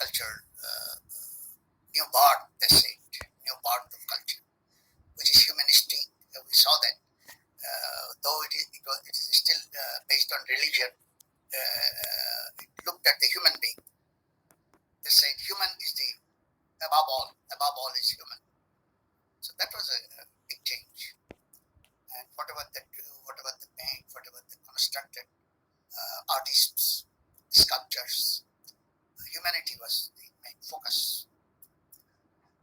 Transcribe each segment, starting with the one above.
culture, new birth, they say, new birth of culture, which is humanistic. We saw that, though it is still based on religion, it looked at the human being. They said human is the above all is human. So that was a big change. And whatever they do, whatever they paint, whatever they constructed, artists, sculptures, humanity was the main focus.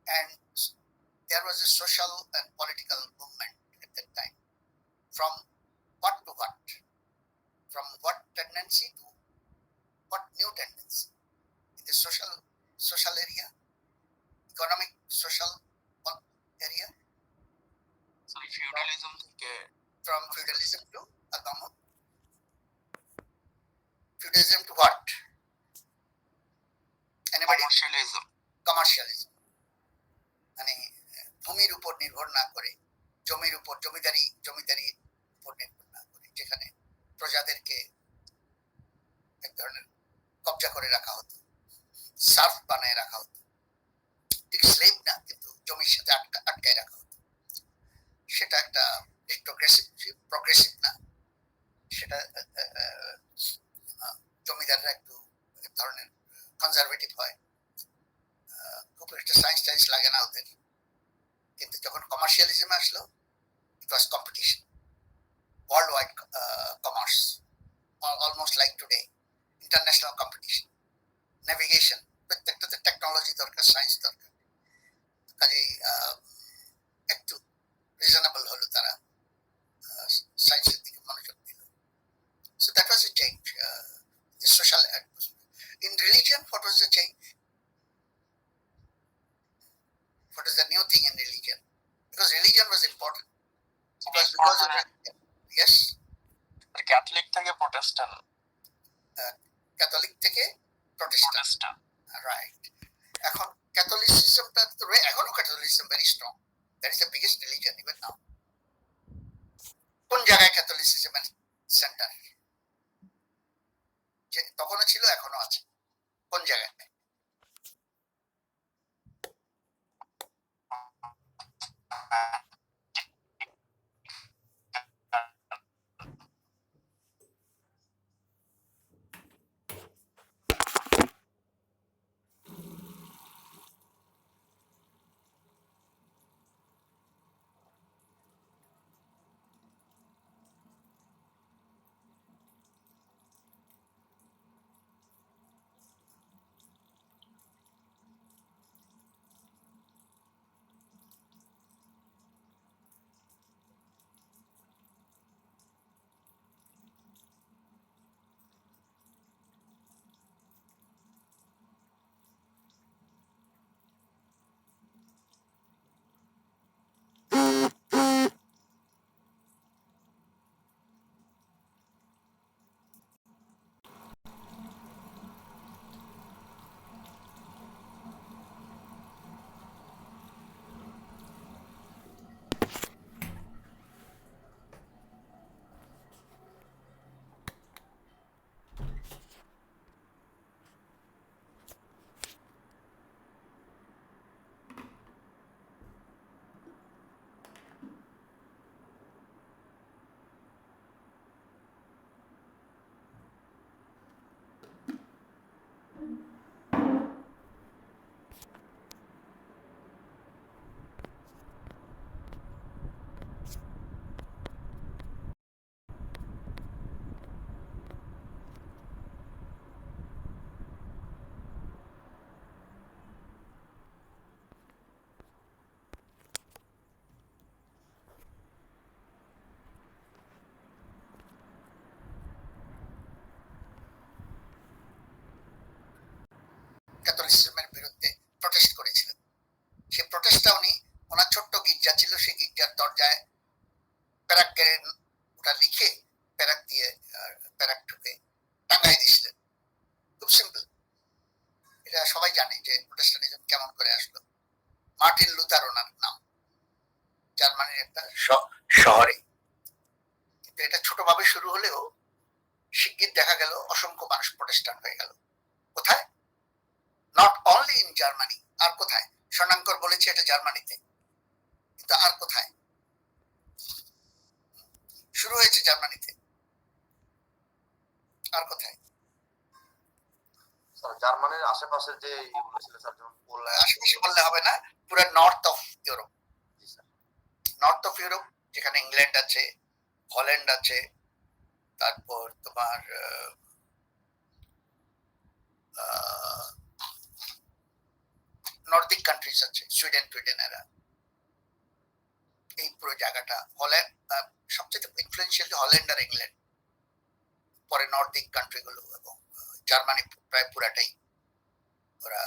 And there was a social and political movement at that time. From what to what? From what tendency to what new tendency? In the social area, economic, social area. So feudalism from feudalism to agama. Feudalism to what? Anybody? Commercialism. মানে ভূমির উপর নির্ভর না করে, জমির উপর জমিদারির উপর নির্ভর না করে, যেখানে প্রজাদেরকে এক ধরনের কবজা করে রাখা হতো, সার্ফ বানায় রাখা হতো, ঠিক স্লেভ না, কিন্তু জমির সাথে আটকায় রাখা হতো। সেটা একটা প্রগ্রেসিভ না, সেটা জমিদাররা একটু এক ধরনের কনজারভেটিভ হয়, খুব একটা সায়েন্স লাগে না ওদের। কিন্তু যখন কমার্শিয়ালিজম আসলো, it was competition, world wide commerce, almost like today, international competition, navigation, প্রত্যেকটাতে টেকনোলজি দরকার, সায়েন্স দরকার। কাজেই একটু রিজনেবল হলো, তারা সায়েন্সের দিকে মনোযোগ দিল। So that was a change, the social atmosphere. In religion, what was the change? What is the new thing in religion? Because religion was important. Because of religion. Yes? Catholic থেকে Protestant. Catholic থেকে Protestant. Right. এখন Catholicismটা তো এখনো Catholicism very strong. That is the biggest religion even now. কোন জায়গায় Catholicism centre? যে তখনও ছিল, এখনো আছে। কোন জায়গায়? ক্যাথলিসিজমের বিরুদ্ধে প্রটেস্ট করেছিলেন। সেই প্রটেস্টটা উনি, ওনার ছোট্ট গির্জা ছিল, সেই গির্জার দরজায় প্যারাককে ওটা লিখে প্যারাক ঠুকে টাঙ্গাই দিয়েছিলেন। খুব সিম্পল, এটা সবাই জানে যে প্রটেস্টান্টিজম কেমন করে আসলো। মার্টিন লুথার ওনার নাম, জার্মানির একটা শহরে। কিন্তু এটা ছোটভাবে শুরু হলেও শিগগির দেখা গেল অসংখ্য মানুষ প্রটেস্টান্ট হয়ে গেল। কোথায়? Not Germany. আর কোথায়? স্বর্ণাঙ্কর বলেছে এটা জার্মানিতে, কিন্তু আর কোথায়? শুরু হয়েছে জার্মানিতে, আর কোথায়? জার্মানির আশেপাশে যে ইয়েগুলো ছিল স্যার, যেমন পোল্যান্ড, আশেপাশে বললে হবে না, পুরো north of Europe. G sir. North of Europe, যেখানে ইংল্যান্ড আছে, হল্যান্ড আছে, তারপর তোমার নর্দিক কান্ট্রিজ আছে, সুইডেন টুইডেন এরা, এই পুরো জায়গাটা হল্যান্ড সবচেয়ে ইনফ্লুয়েন্সিয়াল হল্যান্ড আর ইংল্যান্ড, পরে নর্দিক কান্ট্রিগুলো এবং জার্মানি প্রায় পুরাটাই ওরা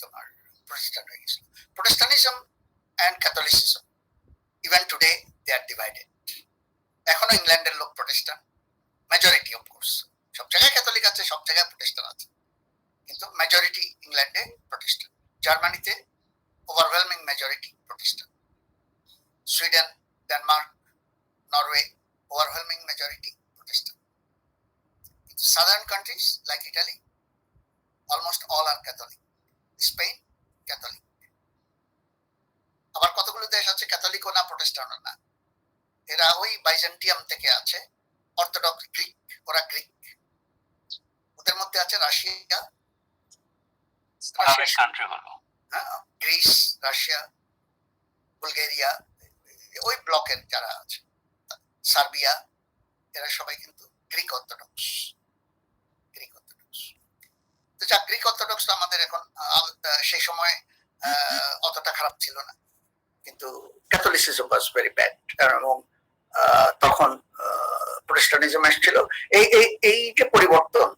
তোমার প্রটেস্ট্যান্ট হয়ে গেছিল। Protestantism and Catholicism even today they are divided. এখনো ইংল্যান্ডের লোক প্রটেস্ট্যান্ট, মেজরিটি অফকোর্স, সব জায়গায় ক্যাথলিক আছে, সব জায়গায় প্রটেস্ট্যান্ট আছে, কিন্তু মেজরিটি ইংল্যান্ডে প্রটেস্ট্যান্ট। জার্মানিতে overwhelming majority Protestant. Sweden, Denmark, Norway, overwhelming majority Protestant. In southern countries like Italy, almost all are Catholic. Spain, Catholic. আবার কতগুলো দেশ আছে ক্যাথলিকও না প্রোটেস্ট্যান্টও না, এরা ওই বাইজেন্টিয়াম থেকে আছে, অর্থোডক্স গ্রিক, ওরা গ্রিক। ওদের মধ্যে আছে রাশিয়া, হ্যাঁ, গ্রিস, রাশিয়া, বুলগেরিয়া, ওই ব্লকের যারা আছে, সার্বিয়া, এরা সবাই কিন্তু গ্রিক অর্থোডক্স। গ্রিক অর্থোডক্স তো যা গ্রিক অর্থোডক্স আমাদের এখন সেই সময় অতটা খারাপ ছিল না, কিন্তু ক্যাথলিসিজম ওয়াজ ভেরি ব্যাড, এবং তখন প্রোটেস্ট্যান্টিজম এসেছিল। এই এই এই যে পরিবর্তন,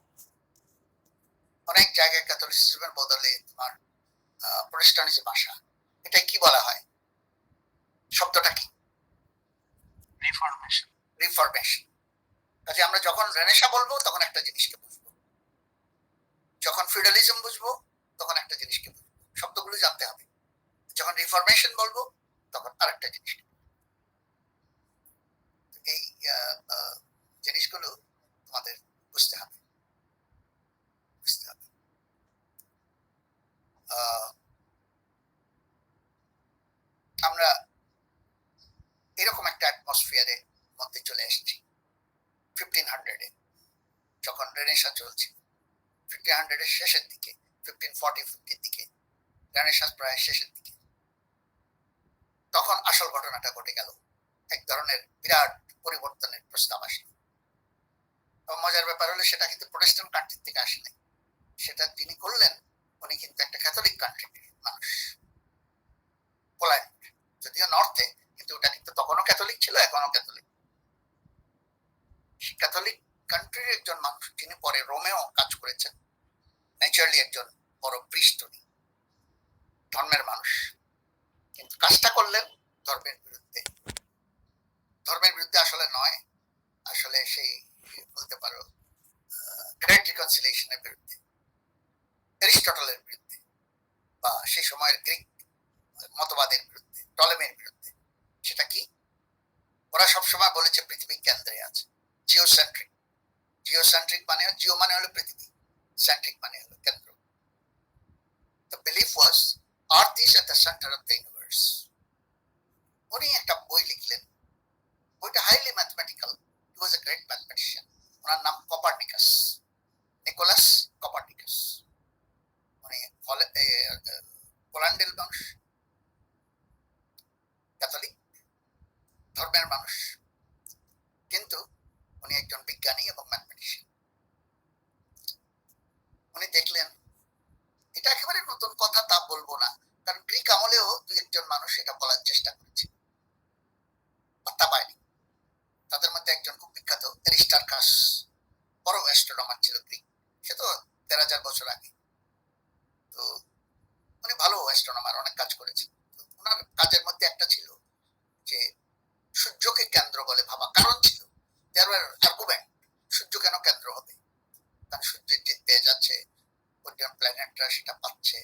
অনেক জায়গায় ক্যাথলিসিজমের বদলে তোমার প্রোটেস্ট্যান্টিজম আসা, এটাই কি বলা হয়? শব্দটা কি? রিফরমেশন। রিফরমেশন। কাজে আমরা যখন রেনেসা বলবো তখন একটা জিনিসকে বুঝবো, যখন ফিউডালিজম বুঝবো তখন একটা জিনিসকে বুঝবো, শব্দগুলো জানতে হবে। যখন রিফরমেশন বলবো তখন আরেকটা জিনিসকে, এই জিনিসগুলো তোমাদের বুঝতে হবে, বুঝতে হবে। আমরা এরকম একটা অ্যাটমসফিয়ারে মধ্যে চলে এসেছি 1500-এ, যখন রেনেসা চলছে। 1500-এর শেষের দিকে, 1540-50-এর দিকে, রেনেসাঁ প্রায় শেষের দিকে, তখন আসল ঘটনাটা ঘটে গেল, এক ধরনের বিরাট পরিবর্তনের প্রস্তাব আসলো। এবং মজার ব্যাপার হলো সেটা কিন্তু প্রোটেস্ট্যান্ট কান্ট্রি থেকে আসে নাই, সেটা যিনি করলেন উনি কিন্তু একটা ক্যাথলিক কান্ট্রির মানুষ, পোল্যান্ড, যদিও নর্থে, কিন্তু ওটা কিন্তু তখনও ক্যাথলিক ছিল, এখনো ক্যাথলিক। ক্যাথলিক কান্ট্রির একজন মানুষ, যিনি পরে রোমেও কাজ করেছেন, ন্যাচারালি একজন বড় প্রিস্ট, উনি ধর্মের মানুষ, কিন্তু কাজটা করলেন ধর্মের বিরুদ্ধে। ধর্মের বিরুদ্ধে আসলে নয়, আসলে সেই বলতে পারো গ্রেট রিকনসিলিয়েশনের বিরুদ্ধে, অ্যারিস্টটলের বিরুদ্ধে, বা সেই সময়ের গ্রিক মতবাদের বিরুদ্ধে, টলেমির বিরুদ্ধে। সেটা কি? ওরা সবসময় বলেছে পৃথিবী কেন্দ্রে আছে, জিওসেন্ট্রিক। জিওসেন্ট্রিক মানে, জিও মানে হলো পৃথিবী, সেন্ট্রিক মানে হলো কেন্দ্র। The belief was Earth is at the center of the universe. উনি একটা বই লিখলেন, বইটা highly mathematical. He was a great mathematician. ওনার নাম কপার্নিকাস, নিকোলাস কপার্নিকাস। উনি পোল্যান্ডের মানুষ, ক্যাথলিক ধর্মের মানুষ, কিন্তু উনি একজন বিজ্ঞানী এবং ম্যাথমেটিশিয়ান। উনি দেখলেন এটা একেবারে নতুন কথা তা বলবো না, কারণ গ্রিক আমলেও দুই একজন মানুষ এটা বলার চেষ্টা করেছে, পাত্তা পায়নি। তাদের মধ্যে একজন খুব বিখ্যাত অ্যারিস্টার্কাস, বড় অ্যাস্ট্রোনমার ছিল গ্রিক, সে তো 13,000 বছর আগে। তো উনি ভালো অ্যাস্ট্রোনমার, অনেক কাজ করেছেন। ওনার কাজের মধ্যে একটা ছিল যে সূর্যকে কেন্দ্র বলে ভাবা, কারণ ছিল আর্গুমেন্ট, সূর্য কেন কেন্দ্র হবে? কারণ সূর্যের যে তেজ আছে, অন্যান্য প্ল্যানেটরা সেটা পাচ্ছে,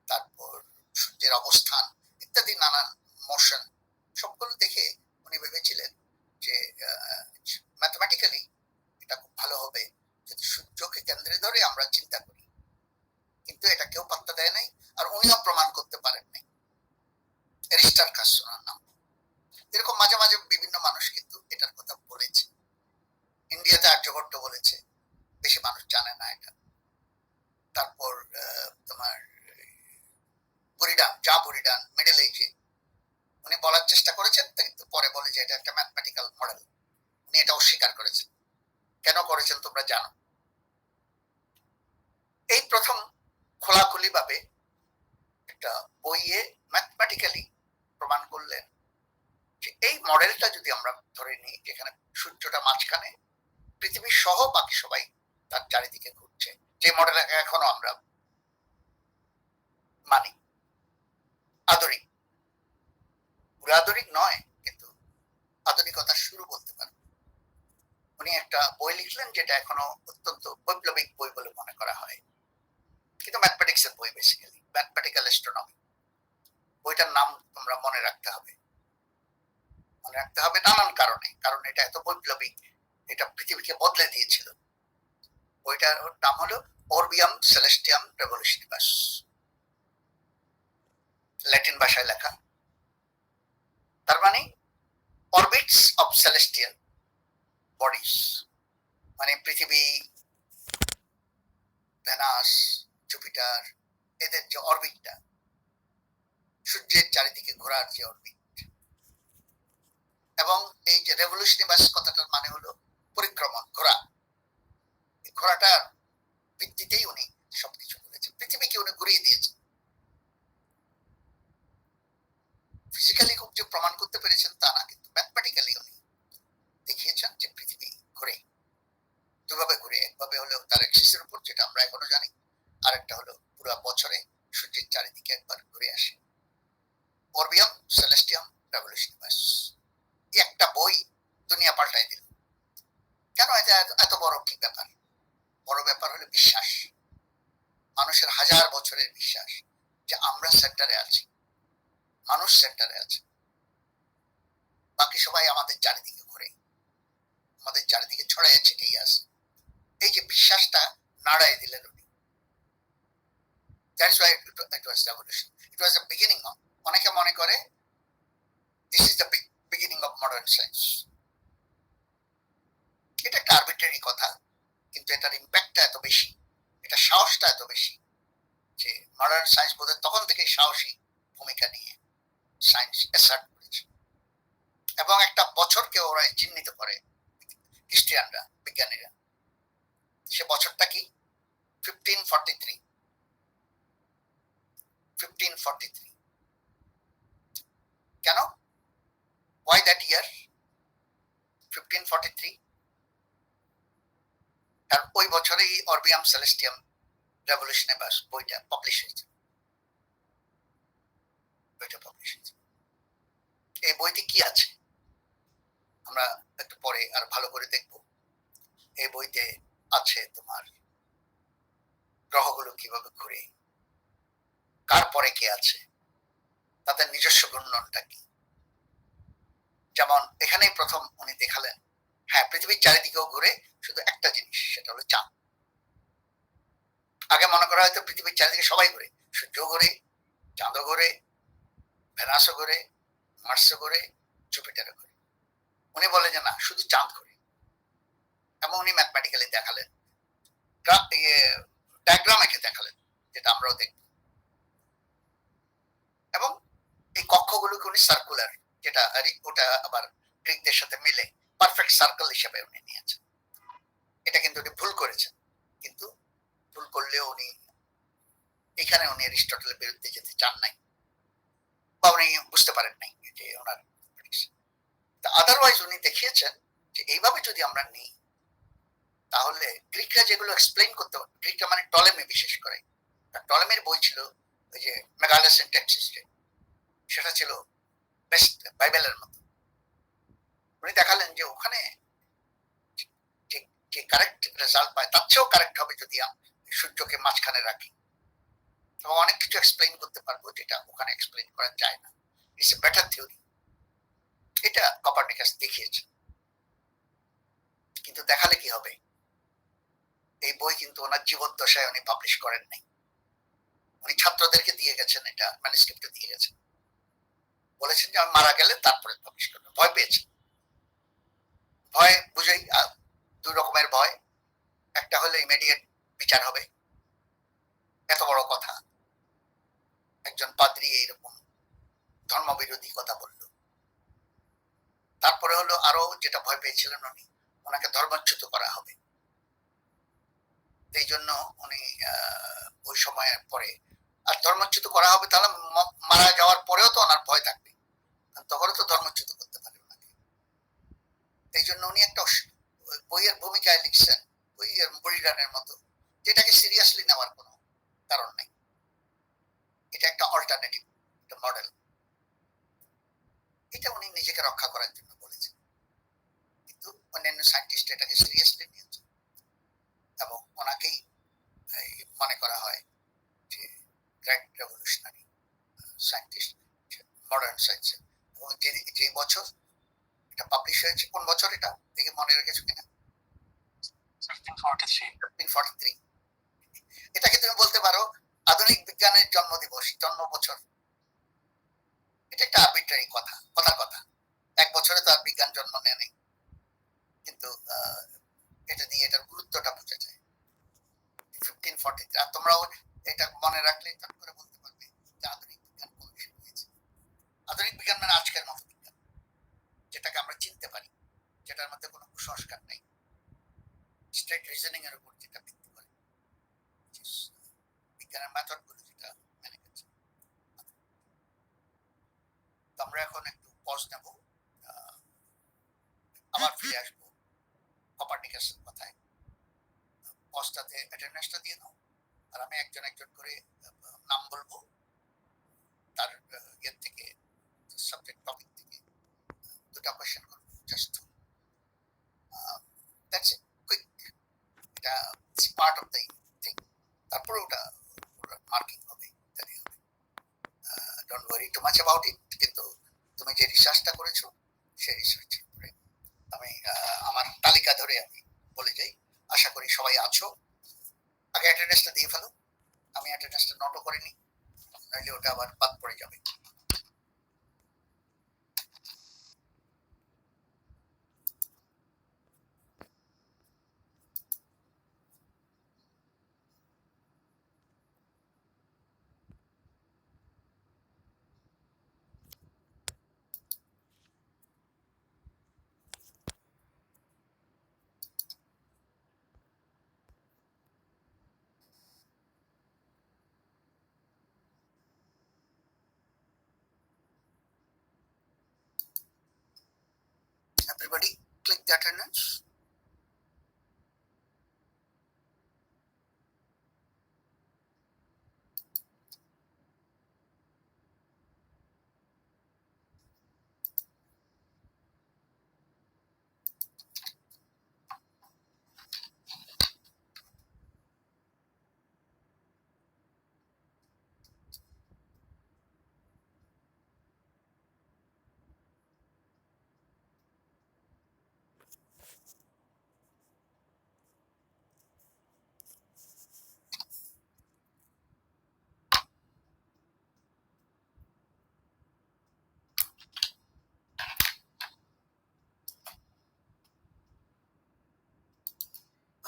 তারপর সূর্যের অবস্থান ইত্যাদি নানান মোশন, সবগুলো দেখে উনি ভেবেছিলেন যে ম্যাথমেটিক্যালি এটা খুব ভালো হবে যদি সূর্যকে কেন্দ্রে ধরে আমরা চিন্তা করি। কিন্তু এটা কেউ পাত্তা দেয় নাই, বুরিডান মিডল এজে উনি বলার চেষ্টা করেছেন, কিন্তু পরে বলে যে এটা একটা ম্যাথমেটিক্যাল মডেল। উনি এটা অস্বীকার করেছেন। কেন করেছেন তোমরা জানো। এই প্রথম খোলাখুলি ভাবে একটা বইয়ে ম্যাথমেটিক্যালি প্রমাণ করলেন যে এই মডেলটা যদি আমরা ধরে নিই, যেখানে সূর্যটা মাঝখানে, পৃথিবী সহ বাকি সবাই তার চারিদিকে ঘুরছে, যে মডেল এখনো আমরা মানি, আধুনিক, পুরো আধুনিক নয় কিন্তু আধুনিকতার শুরু বলতে পারেন। উনি একটা বই লিখলেন যেটা এখনো অত্যন্ত বৈপ্লবিক বই বলে মনে করা হয়, কিন্তু ম্যাথমেটিক্স এর বই, বেসিক্যালি ম্যাথমেটিক্যাল অ্যাস্ট্রোনমি। বইটার নাম তোমরা মনে রাখতে হবে নানান কারণে, কারণ এটা এত বৈপ্লবিক, এটা পৃথিবীকে বদলে দিয়েছিল। বইটার নাম হলো অরবিয়াম সেলেস্টিয়াম রেভলিউশনিবাস, ল্যাটিন ভাষায় লেখা। তার মানে অরবিটস অফ সেলেস্টিয়াল বডিজ, মানে পৃথিবী, ভেনাস, জুপিটার, এদের যে অরবিটটা, সূর্যের চারিদিকে ঘোরার যে অরবিট। এবং এই যে রেভলিউশনিবাস কথাটার মানে হলো পরিক্রমণ, ঘোরা। ঘোরাটার ভিত্তিতেই উনি সবকিছু বলেছেন, পৃথিবীকে উনি ঘুরিয়ে দিয়েছেন। ফিজিক্যালি খুব যে প্রমাণ করতে পেরেছেন তা না, কিন্তু ম্যাথমেটিক্যালি উনি দেখিয়েছেন যে পৃথিবী ঘুরে, দুভাবে ঘুরে। একভাবে হলো তার অ্যাক্সিসের উপর, যেটা আমরা এখনো জানি, আর একটা হলো পুরো বছরে সূর্যের চারিদিকে একবার ঘুরে আসে। অরবিয়াম সেলেস্টিয়াম রেভলিউশনিবাস, এই একটা বই দুনিয়া পাল্টাই দিল। কেন এটা এত বড় কি ব্যাপার? বড় ব্যাপার হলো বিশ্বাস, মানুষের হাজার বছরের বিশ্বাস যে আমরা সেন্টারে আছি, মানুষ সেন্টারে আছে, বাকি সবাই আমাদের চারিদিকে ঘুরে, আমাদের চারিদিকে ছড়াইয়ে ছিটিয়ে আছে। এই যে বিশ্বাসটা নাড়াই দিলেন উনি। That's why it was revolution. It was the beginning of, অনেকে মনে করে this is the beginning of modern science. এটা একটা আরবিট্রারি কথা, কিন্তু এটার ইম্প্যাক্টটা এত বেশি, এটা সাহসটা এত বেশি যে মডার্ন সায়েন্স বোধহয় তখন থেকেই সাহসী ভূমিকা নিয়ে সায়েন্স অ্যাসার্ট করেছে। এবং একটা বছরকে ওরা চিহ্নিত করে, খ্রিস্টিয়ানরা, বিজ্ঞানীরা। সে বছরটা কি? 1543। 1543 কেন? Why that year 1543? কারণ ওই বছরেই অরবিয়াম সেলেস্টিয়াম রেভলিউশনিবাস বইটা পাবলিশ হয়েছে। এই বইতে কি আছে আমরা একটু পরে আর ভালো করে দেখব। এই বইতে আছে তোমার গ্রহগুলো কিভাবে ঘুরে, কার পরে কে আছে, তাদের নিজস্ব ঘূর্ণনটা কি। যেমন এখানেই প্রথম উনি দেখালেন, হ্যাঁ পৃথিবীর চারিদিকেও ঘুরে, শুধু একটা জিনিস, সেটা হলো চাঁদ। আগে মনে করা হয়তো পৃথিবীর চারিদিকে সবাই ঘুরে, সূর্য ঘুরে, চাঁদও ঘুরে, ভেনাসও ঘুরে, মার্সও ঘুরে, জুপিটারও ঘুরে। উনি বলে যে না, শুধু চাঁদ ঘুরে। এবং উনি ম্যাথমেটিক্যালি দেখালেন, ডায়াগ্রাম এঁকে দেখালেন, যেটা আমরাও দেখব। এবং এই কক্ষগুলোকে উনি সার্কুলার, যেটা ওটা আবার গ্রিকদের সাথে মিলে পারফেক্ট সার্কেল হিসেবে উনি নিয়েছেন। এটা কিন্তু উনি ভুল করেছেন, কিন্তু ভুল করলেও উনি এখানে উনি অ্যারিস্টটলের বিরুদ্ধে যেতে চান নাই, বা উনি বুঝতে পারেন নাই যে ওনার। আদারওয়াইজ উনি দেখিয়েছেন যে এইভাবে যদি আমরা নিই, তাহলে গ্রিকরা যেগুলো এক্সপ্লেইন করতে, গ্রিকরা মানে টলেমি বিশেষ করে, টলেমির বই ছিল ওই যে মেগালেস ইন টেক্সিস, সেটা ছিল বেস্ট বাইবেলের মতো। উনি দেখালেন যে ওখানে যে কারেক্ট রেজাল্ট পায় তার চেয়েও কারেক্ট হবে যদি সূর্যকে মাঝখানে রাখি, এবং অনেক কিছু এক্সপ্লেইন করতে পারবো যেটা ওখানে এক্সপ্লেইন করা যায় না। It's a better theory. এটা কপারনিকাস দেখিয়েছে, কিন্তু দেখালে কি হবে? এই বই কিন্তু ওনার জীবদ্দশায় উনি পাবলিশ করেন নাই। উনি ছাত্রদেরকে দিয়ে গেছেন, এটা ম্যানুস্ক্রিপ্ট দিয়ে গেছেন, বলেছেন যে আমি মারা গেলে তারপরে পাবলিশ করবেন। ভয় পেয়েছেন। ভয় বুঝেই, দুই রকমের ভয়। একটা হলে ইমিডিয়েট বিচার হবে, এত বড় কথা, একজন পাদ্রী এইরকম ধর্মবিরোধী কথা বলল। তারপরে হলো আরো যেটা ভয় পেয়েছিলেন উনি, ওনাকে ধর্মচ্যুত করা হবে। এই জন্য উনি ওই সময়ের পরে আর ধর্মচ্যুত করা হবে, তাহলে মারা যাওয়ার পরেও তো ওনার ভয় থাকবে, তখনও তো ধর্মচ্যুত করতে পারে ওনাকে। এই জন্য উনি একটা বইয়ের ভূমিকায় লিখছেন, বইয়ের বলিদানের মতো, যেটাকে সিরিয়াসলি নেওয়ার কোনো কারণ নেই। এটা একটা অল্টারনেটিভ, একটা মডেল। এটা উনি নিজেকে রক্ষা করার জন্য বলেছেন, কিন্তু অন্যান্য সায়েন্টিস্ট এটাকে সিরিয়াসলি নিয়েছে এবং ওনাকেই মনে করা হয় যে গ্রেট রেভলিউশনারি সায়েন্টিস্ট মডার্ন সায়েন্সে। এবং যে বছর এটা পাবলিশ হয়েছে, কোন বছর এটা দেখে মনে রেখেছো কিনা? 1543। এটাকে তুমি বলতে পারো আধুনিক বিজ্ঞানের জন্ম দিবস, জন্ম বছর। এটা একটা আরবিট্রারি কথা, কথার কথা। এক বছরে তো আর বিজ্ঞান জন্ম নেয় নেই, কিন্তু এটা দিয়ে এটার গুরুত্বটা বোঝা যায়। 1543। আর তোমরাও এটা মনে রাখলে চট করে বলতে পারবে যে আধুনিক বিজ্ঞান কবে শুরু হয়েছে। আধুনিক বিজ্ঞান মানে আজকের মতো বিজ্ঞান, যেটাকে আমরা চিনতে পারি, যেটার মধ্যে কোনো কুসংস্কার নেই, স্ট্রেট রিজনিং এর উপর যেটা ভিত্তি করে, বিজ্ঞানের মেথড গুলো যেটা মেনে গেছে। আমরা এখন একটু পজ নেব, আবার ফিরে আসবো কোপারনিকাসের কথায়। পজটাতে অ্যাটেন্ডেন্সটা দিয়ে দাও, আর আমি একজন একজন করে নাম বলবো, তার ইয়ের থেকে, সাবজেক্ট টপিক থেকে দুটা কোয়েশ্চেন করবো, জাস্ট দ্যাটস ইট, কুইক। এটা পার্ট অফ দ্য থিং। তারপরে ওটা মার্কিং হবে, ইত্যাদি হবে। Don't worry too much about it. কিন্তু তুমি যে রিসার্চটা করেছো সেই রিসার্চ আমি আমার তালিকা ধরে আমি বলে যাই। আশা করি সবাই আছো। আগে অ্যাটেন্ডেন্সটা দিয়ে ফেলো, আমি অ্যাটেন্ডেন্সটা নোটও করিনি, নইলে ওটা আবার বাদ পড়ে যাবে। Everybody click the attendance.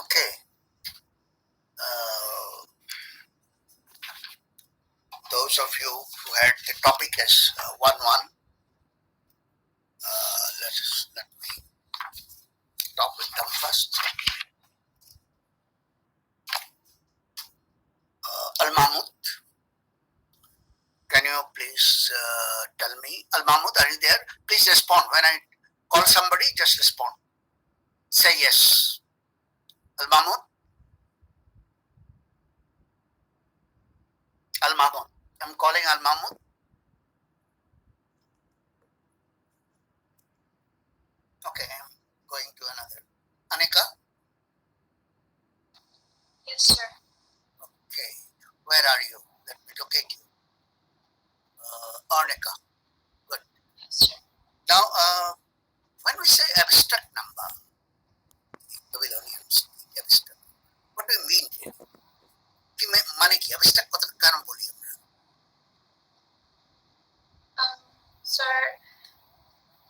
Okay. Those of you who had the topic as 1-1, let me talk with them first. Al Mahmoud, can you please tell me? Al Mahmoud, are you there? Please respond. When I call somebody, just respond. Say yes. Al Mahmoud? Al Mahmoud. I'm calling Al Mahmoud. Okay, I'm going to another. Anika? Yes, sir. Okay. Where are you? Let me locate you. Anika. Good. Yes, sir. Now, when we say abstract number, Babylonians, abstract, what do you mean here? মানে কি abstract কথাটা কেন বলি আমরা? Sir,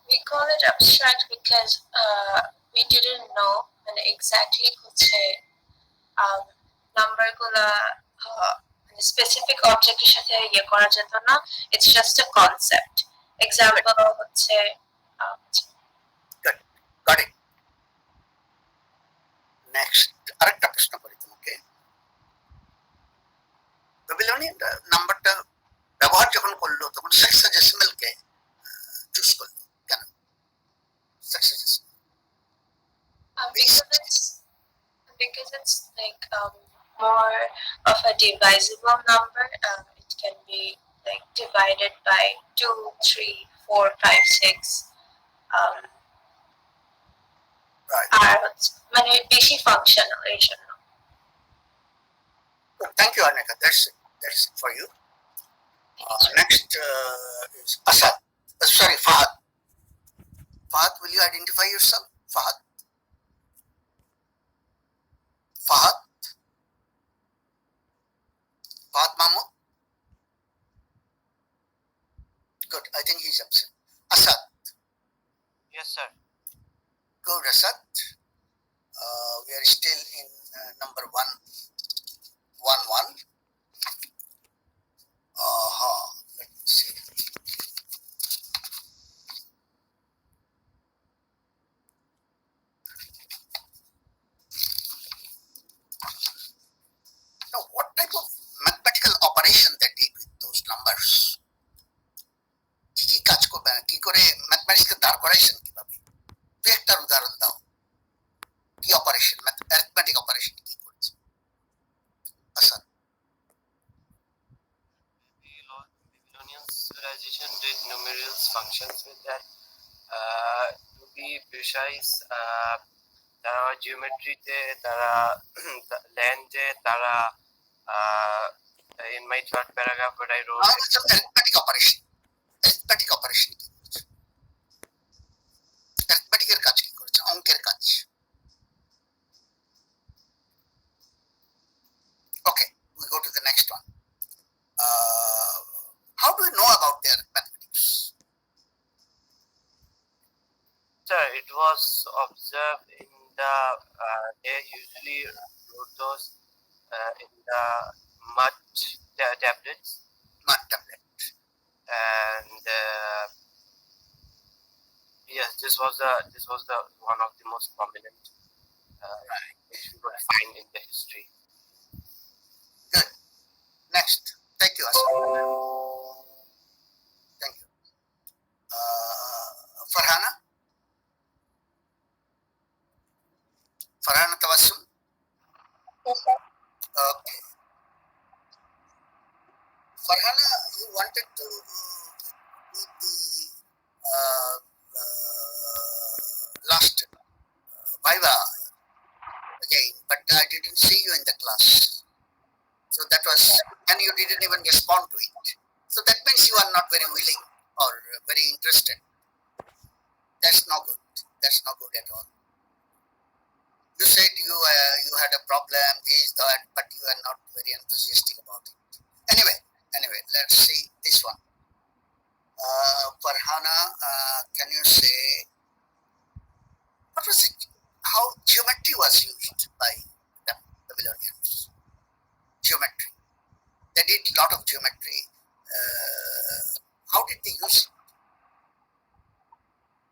we call it abstract because we didn't know মানে exactly হচ্ছে number গুলা specific অবজেক্টের সাথে ইয়ে করা যেত না, it's just a concept. example হচ্ছে Good. Got it. Next, আরেকটা প্রশ্ন করি তোমাকে। বেবিলনিয়ান নাম্বারটা ব্যবহার যখন করলো তখন সেক্সাডেসিমাল কে চুজ করলো কেন? সেক্সাডেসিমাল because it's like more of a divisible number. It can be like divided by 2, 3, 4, 5, 6. right. আর মানে বেশি functional এই জন্য। Good. Thank you, Anika. That's it for you. Next is Asad. Sorry, Fahad. Fahad, will you identify yourself? Fahad. Fahad. Fahad Mahmood. Good. I think he's absent. Asad. Yes, sir. Good, Asad. We are still in number 111. Let me see. Now, what type of mathematical operation they did with those numbers? কি কাজ করবে, কি করে ম্যাথমেটিক্সকে দাঁড় করাইছেন কিভাবে? তুই একটা উদাহরণ দাও, কি অপারেশন, অ্যারিথমেটিক অপারেশন কি করেছে? আচ্ছা, Babylonian civilization did numerous functions with that. To be precise, তারা জিওমেট্রিতে, তারা ল্যান্ডে, তারা in my third paragraph what I wrote. Arithmetic operation, arithmetic operation কি করেছে? অ্যারিথমেটিকের কাজ কি করেছে? অঙ্কের কাজ। Okay, we go to the next one. How do you know about their mathematics? Sir, it was observed in the they usually wrote those in the mud tablets, Mud tablet. and yes, this was the one of the most prominent which we could find in the history. Good. Next. Thank you, Asad. Thank you. Farhana? Farhana Tawassum? Yes, sir. Okay. Farhana, you wanted to read the last Viva again, but I didn't see you in the class. So that was, and you didn't even respond to it. So that means you are not very willing or very interested. That's not good. That's not good at all. You said you had a problem, this, that, but you are not very enthusiastic about it. Anyway, let's see this one. Farhana, can you say what was it? How geometry was used by the Babylonians? Geometry. They did a lot of geometry. How did they use it?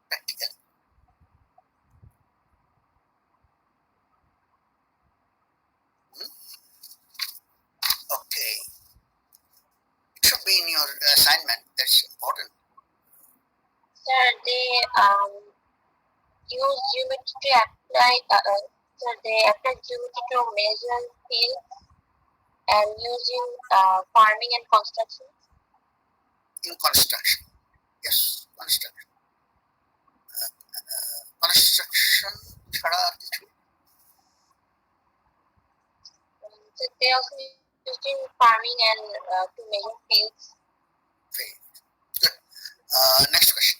Practically. Okay. It should be in your assignment. That's important. Sir, they use geometry to apply. Sir, they apply geometry to measure fields and using farming and construction. In construction. Yes, construction. Construction ছাড়া আর কিছু? So they also used in farming and to measure fields. Great. Good. Next question.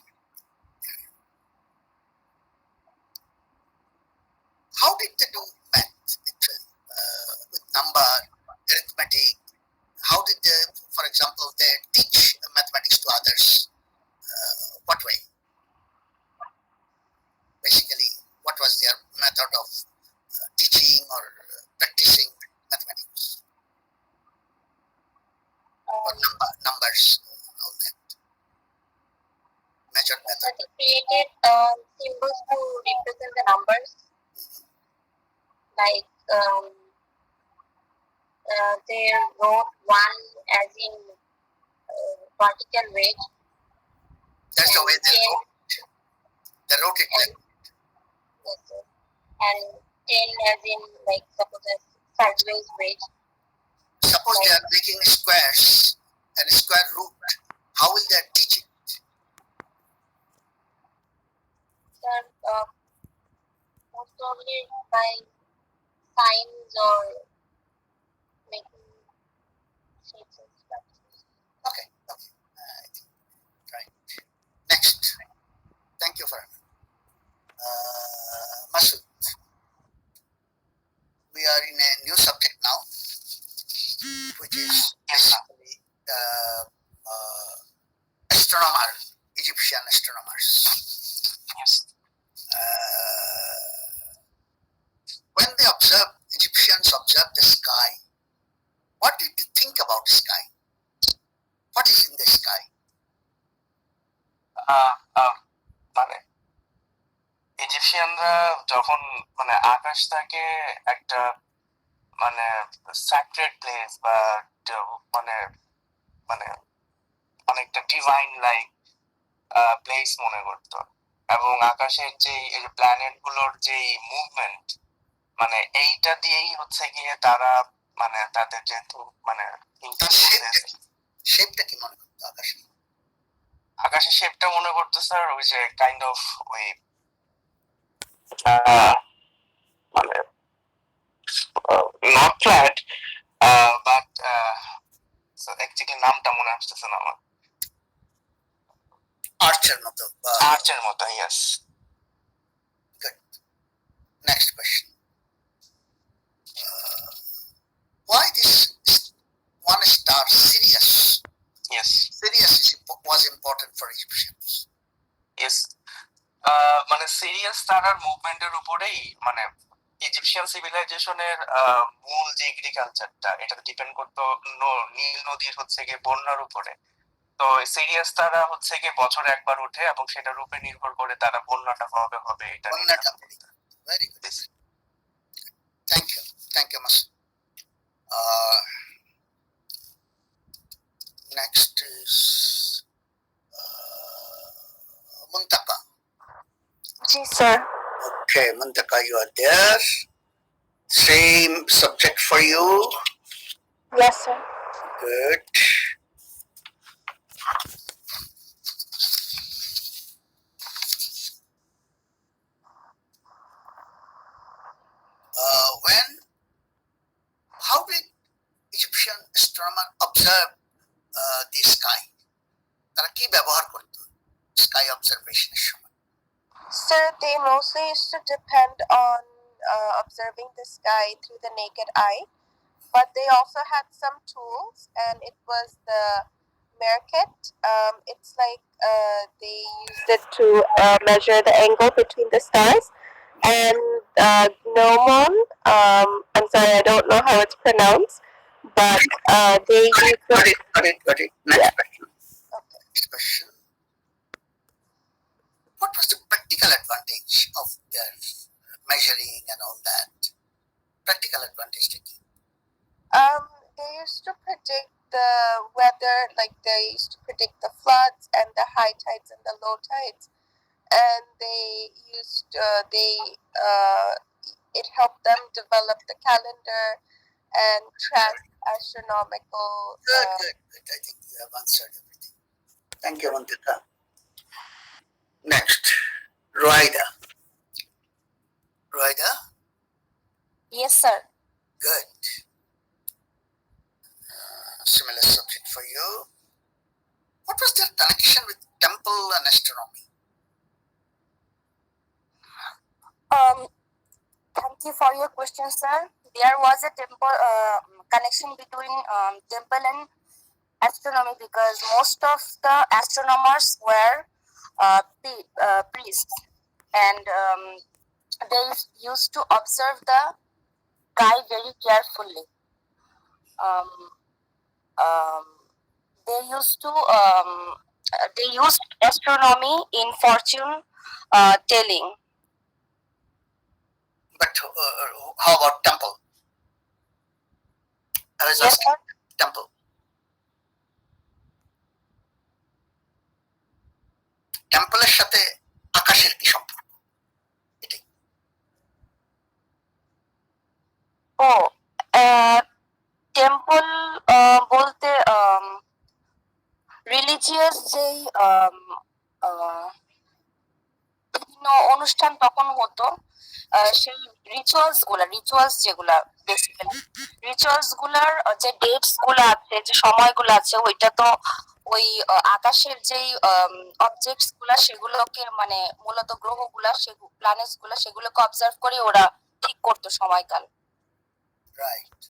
How did they do math actually? With number, arithmetic? How did they, for example, they teach mathematics to others? What way? Basically, what was their method of teaching or practicing mathematics? Or numbers, all that. like they wrote one as in vertical wedge. That's the way they and wrote it. They wrote it like yes, sir. And 10 as in like suppose as sideways wedge. suppose they are making squares and square root. How will they teach it? Sir, most probably by signs or making shapes and structures. Okay, okay. I think, right. Next. Thank you for Masood. We are in a new subject now, which is basically astronomer, Egyptian astronomers. Yes. When they observe, Egyptians observe the sky. What did they think about sky? What is in the sky? মানে ইজিপশিয়ানরা যখন মানে আকাশটাকে একটা মানে sacred place বা মানে মানে অনেকটা divine like place মনে করতো এবং আকাশের যে প্ল্যানেট গুলোর যে মুভমেন্ট মানে এইটা দিয়েই হচ্ছে গিয়ে তারা মানে তাদের যেহেতু মানে শেপটা কি মনে করতো আকাশে? আকাশের শেপটা মনে করতো স্যার ওই যে কাইন্ড অফ ওই মানে নট ফ্ল্যাট বাট অ্যাকচুয়ালি নামটা মনে আসতেছে না আমার আর্চের মতো আর্চের মতো yes Good. Next question. Why this one star Sirius? Yes. Sirius was important for Egyptians. Yes. মানে সিরিয়াস তারার মুভমেন্টের উপরেই মানে ইজিপশিয়ান সিভিলাইজেশনের মূল যে এগ্রিকালচারটা এটা ডিপেন্ড করতো নীল নদীর হচ্ছে গিয়ে বন্যার উপরে তো সিরিয়াস তারা হচ্ছে গিয়ে বছরে একবার ওঠে এবং সেটার উপরে নির্ভর করে তারা বন্যাটা কবে হবে এটা Very good. Thank you Mas. Next is Muntaka. Yes, sir. Okay, Muntaka, you are there. Same subject for you. Yes, sir. Good. How did Egyptian astronomer observe the sky? তারা কি ব্যবহার করত sky observation এর সময়? Sir, they mostly used to depend on observing the sky through the naked eye, but they also had some tools, and it was the Merkit. It's like they used it to measure the angle between the stars. And Gnomon, I'm sorry, I don't know how it's pronounced, but they use Got it. Next question. Okay. Next question. What was the practical advantage of their measuring and all that? Practical advantage taking. They used to predict the weather, like they used to predict the floods and the high tides and the low tides, and they used it helped them develop the calendar and track astronomical. Good. I think you have answered everything. Thank you, Mantita. Next, Roida. Yes, sir. Good. Similar subject for you. What was their connection with temple and astronomy? Thank you for your question, sir. There was a temple connection between temple and astronomy because most of the astronomers were priests, and they used to observe the sky very carefully. They used astronomy in fortune telling. But how about temple? I was Yes, asking sir. temple. টেম্পলের সাথে আকাশের কি সম্পর্ক? এটাই। ও temple বলতে religious যেই বিভিন্ন অনুষ্ঠান তখন হতো, সেই রিচুয়ালস যেগুলা বেসিক্যালি রিচুয়ালস গুলার যে ডেটস গুলা আছে, যে সময়গুলো আছে, ওইটা তো ওই আকাশের যেই অবজেক্টস গুলা সেগুলোকে মানে মূলত গ্রহগুলা প্ল্যানেটস গুলা সেগুলোকে অবজার্ভ করে ওরা ঠিক করতো সময়কাল। রাইট।